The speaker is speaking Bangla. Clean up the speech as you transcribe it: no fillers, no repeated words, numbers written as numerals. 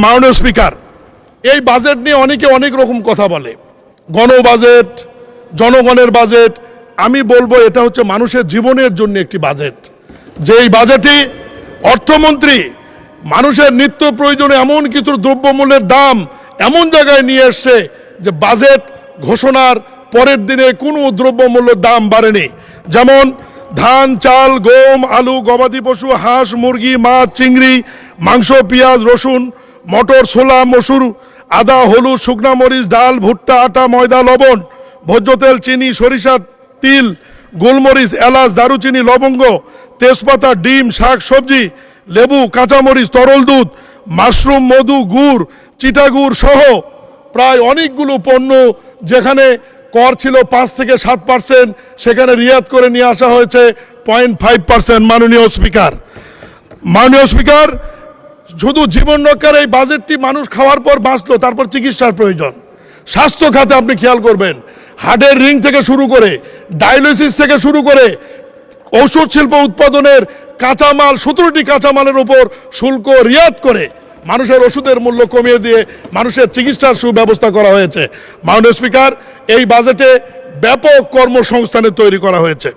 মাননীয় স্পিকার, এই বাজেট নিয়ে অনেকে অনেক রকম কথা বলে, গণ বাজেট, জনগণের বাজেট। আমি বলবো এটা হচ্ছে মানুষের জীবনের জন্য একটি বাজেট। যে এই বাজেটে অর্থমন্ত্রী মানুষের নিত্য প্রয়োজনে এমন কিছু দ্রব্যমূল্যের দাম এমন জায়গায় নিয়ে এসছে যে বাজেট ঘোষণার পরের দিনে কোনো দ্রব্যমূল্যের দাম বাড়েনি। যেমন ধান, চাল, গম, আলু, গবাদি পশু, হাঁস, মুরগি, মাছ, চিংড়ি, মাংস, পেঁয়াজ, রসুন, মটর, ছোলা, মসুর, আদা, হলুদ, শুকনা মরিচ, ডাল, ভুট্টা, আটা, ময়দা, লবণ, ভোজ্য তেল, চিনি, সরিষা, তিল, গোলমরিচ, এলাচ, দারুচিনি, লবঙ্গ, তেজপাতা, ডিম, শাক সবজি, লেবু, কাঁচামরিচ, তরল দুধ, মাশরুম, মধু, গুড়, চিটাগুড় সহ প্রায় অনেকগুলো পণ্য যেখানে কর ছিল 5 থেকে 7%, সেখানে রিয়াত করে নিয়ে আসা হয়েছে 0.5%। মাননীয় স্পিকার, শুধু জীবন রক্ষার এই বাজেটটি মানুষ খাওয়ার পর বাঁচলো, তারপর চিকিৎসার প্রয়োজন। স্বাস্থ্য খাতে আপনি খেয়াল করবেন, হার্টের রিং থেকে শুরু করে, ডায়ালিসিস থেকে শুরু করে, ঔষধ শিল্প উৎপাদনের কাঁচামাল, 17টি কাঁচামালের উপর শুল্ক রিয়াত করে মানুষের ওষুধের মূল্য কমিয়ে দিয়ে মানুষের চিকিৎসার সুব্যবস্থা করা হয়েছে। মাননীয় স্পিকার, এই বাজেটে ব্যাপক কর্মসংস্থানের তৈরি করা হয়েছে।